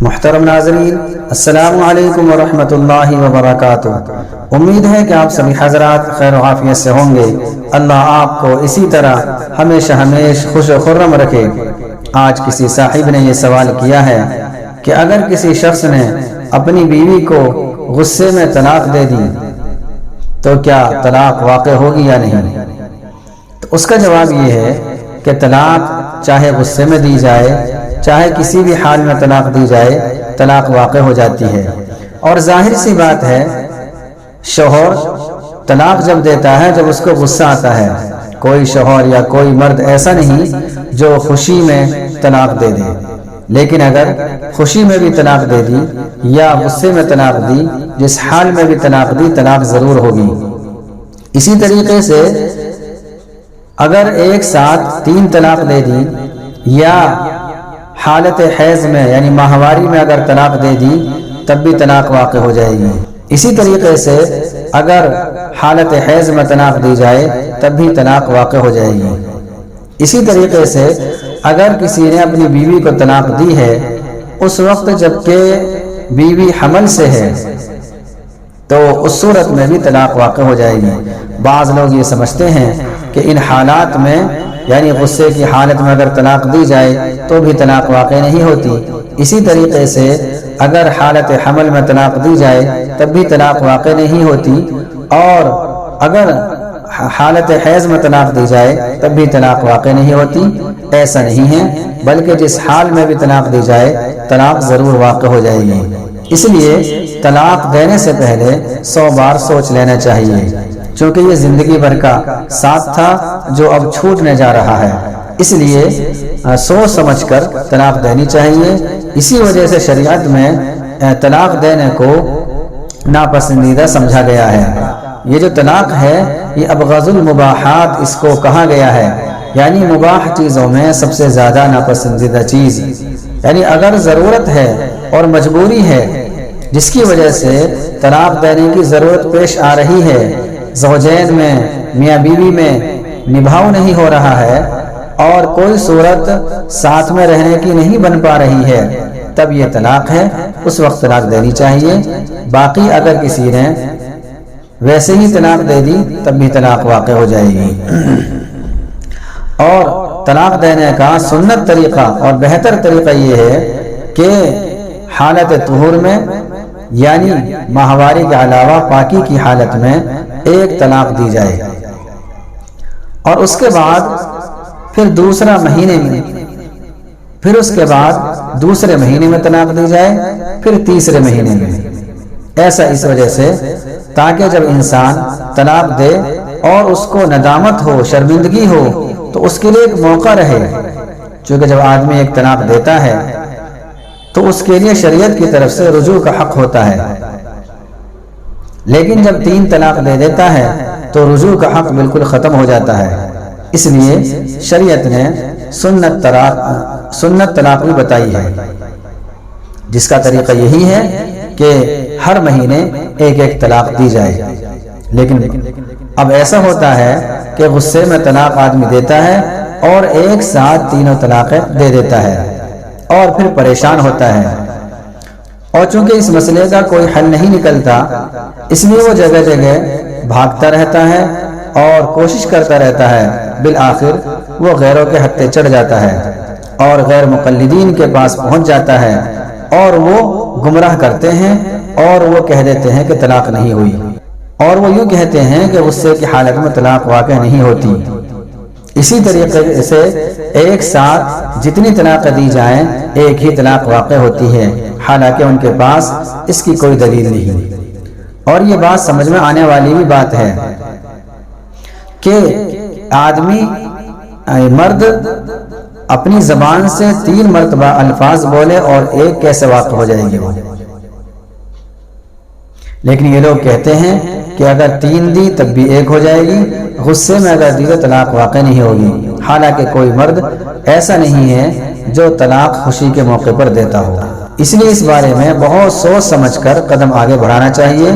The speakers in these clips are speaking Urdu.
محترم ناظرین، السلام علیکم ورحمۃ اللہ وبرکاتہ۔ امید ہے کہ آپ سبھی حضرات خیر و عافیت سے ہوں گے۔ اللہ آپ کو اسی طرح ہمیشہ خوش و خرم رکھے۔ آج کسی صاحب نے یہ سوال کیا ہے کہ اگر کسی شخص نے اپنی بیوی کو غصے میں طلاق دے دی تو کیا طلاق واقع ہوگی یا نہیں؟ تو اس کا جواب یہ ہے کہ طلاق چاہے غصے میں دی جائے چاہے کسی بھی حال میں طلاق دی جائے، طلاق واقع ہو جاتی ہے۔ اور ظاہر سی بات ہے، شوہر طلاق جب دیتا ہے جب اس کو غصہ آتا ہے۔ کوئی شوہر یا کوئی مرد ایسا نہیں جو خوشی میں طلاق دے دے، لیکن اگر خوشی میں بھی طلاق دے دی یا غصے میں طلاق دی، جس حال میں بھی طلاق دی، طلاق ضرور ہوگی۔ اسی طریقے سے اگر ایک ساتھ 3 طلاق دے دی یا حالت حیض میں یعنی ماہواری میں اگر طلاق دے دی تب بھی طلاق واقع ہو جائے گی۔ اسی طریقے سے اگر حالت حیض میں طلاق دی جائے تب بھی طلاق واقع ہو جائے گی۔ اسی طریقے سے اگر کسی نے اپنی بیوی کو طلاق دی ہے اس وقت جبکہ بیوی حمل سے ہے تو اس صورت میں بھی طلاق واقع ہو جائے گی۔ بعض لوگ یہ سمجھتے ہیں کہ ان حالات میں یعنی غصے کی حالت میں اگر طلاق دی جائے تو بھی طلاق واقع نہیں ہوتی۔ اسی طریقے سے اگر حالت حمل میں طلاق دی جائے تب بھی طلاق واقع نہیں ہوتی، اور اگر حالت حیض میں طلاق دی جائے تب بھی طلاق واقع نہیں ہوتی۔ ایسا نہیں ہے، بلکہ جس حال میں بھی طلاق دی جائے طلاق ضرور واقع ہو جائے گی۔ اس لیے طلاق دینے سے پہلے 100 بار سوچ لینا چاہیے، چونکہ یہ زندگی بھر کا ساتھ تھا جو اب چھوٹنے جا رہا ہے۔ اس لیے سوچ سمجھ کر طلاق دینی چاہیے۔ اسی وجہ سے شریعت میں طلاق دینے کو ناپسندیدہ سمجھا گیا ہے۔ یہ جو طلاق ہے یہ ابغض المباحات اس کو کہا گیا ہے، یعنی مباح چیزوں میں سب سے زیادہ ناپسندیدہ چیز۔ یعنی اگر ضرورت ہے اور مجبوری ہے جس کی وجہ سے طلاق دینے کی ضرورت پیش آ رہی ہے، زوجین میں میاں بیوی میں نبھاؤ نہیں ہو رہا ہے اور کوئی صورت ساتھ میں رہنے کی نہیں بن پا رہی ہے، تب یہ طلاق ہے، اس وقت طلاق دینی چاہیے۔ باقی اگر کسی نے ویسے ہی طلاق دے دی تب بھی طلاق واقع ہو جائے گی۔ اور طلاق دینے کا سنت طریقہ اور بہتر طریقہ یہ ہے کہ حالت طہور میں یعنی ماہواری کے علاوہ پاکی کی حالت میں 1 طلاق دی جائے، اور اس کے بعد پھر دوسرے مہینے میں طلاق دی جائے، پھر تیسرے مہینے میں۔ ایسا اس وجہ سے تاکہ جب انسان طلاق دے اور اس کو ندامت ہو، شرمندگی ہو، تو اس کے لیے ایک موقع رہے۔ چونکہ جب آدمی ایک طلاق دیتا ہے تو اس کے لیے شریعت کی طرف سے رجوع کا حق ہوتا ہے، لیکن جب 3 طلاق دے دیتا ہے تو رجوع کا حق بالکل ختم ہو جاتا ہے۔ اس لیے شریعت نے سنت طلاق بھی بتائی ہے، جس کا طریقہ یہی ہے کہ ہر مہینے 1 طلاق دی جائے۔ لیکن اب ایسا ہوتا ہے کہ غصے میں طلاق آدمی دیتا ہے اور ایک ساتھ 3 طلاقیں دے دیتا ہے اور پھر پریشان ہوتا ہے، اور چونکہ اس مسئلے کا کوئی حل نہیں نکلتا اس لیے وہ جگہ جگہ بھاگتا رہتا ہے اور کوشش کرتا رہتا ہے۔ بالآخر وہ غیروں کے ہتھے چڑھ جاتا ہے اور غیر مقلدین کے پاس پہنچ جاتا ہے، اور وہ گمراہ کرتے ہیں اور وہ کہہ دیتے ہیں کہ طلاق نہیں ہوئی، اور وہ یوں کہتے ہیں کہ غصے کی حالت میں طلاق واقع نہیں ہوتی۔ اسی طریقے سے ایک ساتھ جتنی طلاق دی جائیں 1 ہی طلاق واقع ہوتی ہے، حالانکہ ان کے پاس اس کی کوئی دلیل نہیں۔ اور یہ بات سمجھ میں آنے والی بھی بات ہے کہ آدمی مرد اپنی زبان سے 3 مرتبہ الفاظ بولے اور 1 کیسے واقع ہو جائے گی وہ؟ لیکن یہ لوگ کہتے ہیں کہ اگر 3 دی تب بھی 1 ہو جائے گی، غصے میں اگر دی تو طلاق واقع نہیں ہوگی۔ حالانکہ کوئی مرد ایسا نہیں ہے جو طلاق خوشی کے موقع پر دیتا ہو۔ اس لیے اس بارے میں بہت سوچ سمجھ کر قدم آگے بڑھانا چاہیے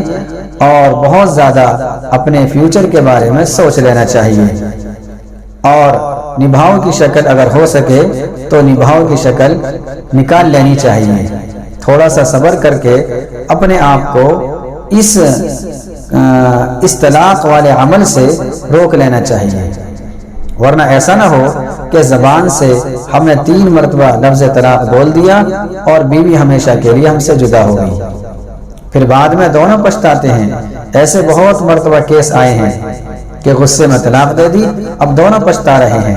اور بہت زیادہ اپنے فیوچر کے بارے میں سوچ لینا چاہیے، اور نبھاؤ کی شکل اگر ہو سکے تو نبھاؤ کی شکل نکال لینی چاہیے، تھوڑا سا صبر کر کے اپنے آپ کو اس طلاق والے عمل سے روک لینا چاہیے، ورنہ ایسا نہ ہو کہ زبان سے ہم نے 3 مرتبہ لفظ طلاق بول دیا اور بیوی ہمیشہ کے لیے ہم سے جدا ہو گئی، پھر بعد میں دونوں پچھتاتے ہیں۔ ایسے بہت مرتبہ کیس آئے ہیں کہ غصے میں طلاق دے دی، اب دونوں پچھتا رہے ہیں۔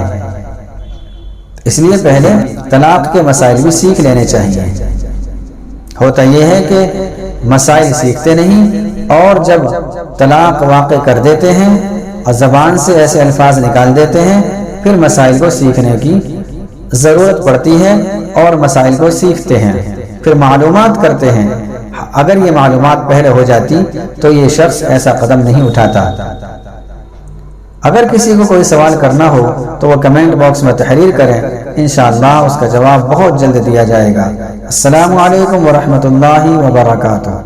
اس لیے پہلے طلاق کے مسائل بھی سیکھ لینے چاہیے۔ ہوتا یہ ہے کہ مسائل سیکھتے نہیں اور جب طلاق واقع کر دیتے ہیں اور زبان سے ایسے الفاظ نکال دیتے ہیں، پھر مسائل کو سیکھنے کی ضرورت پڑتی ہے اور مسائل کو سیکھتے ہیں، پھر معلومات کرتے ہیں۔ اگر یہ معلومات پہلے ہو جاتی تو یہ شخص ایسا قدم نہیں اٹھاتا۔ اگر کسی کو کوئی سوال کرنا ہو تو وہ کمنٹ باکس میں تحریر کریں، انشاءاللہ اس کا جواب بہت جلد دیا جائے گا۔ السلام علیکم ورحمۃ اللہ وبرکاتہ۔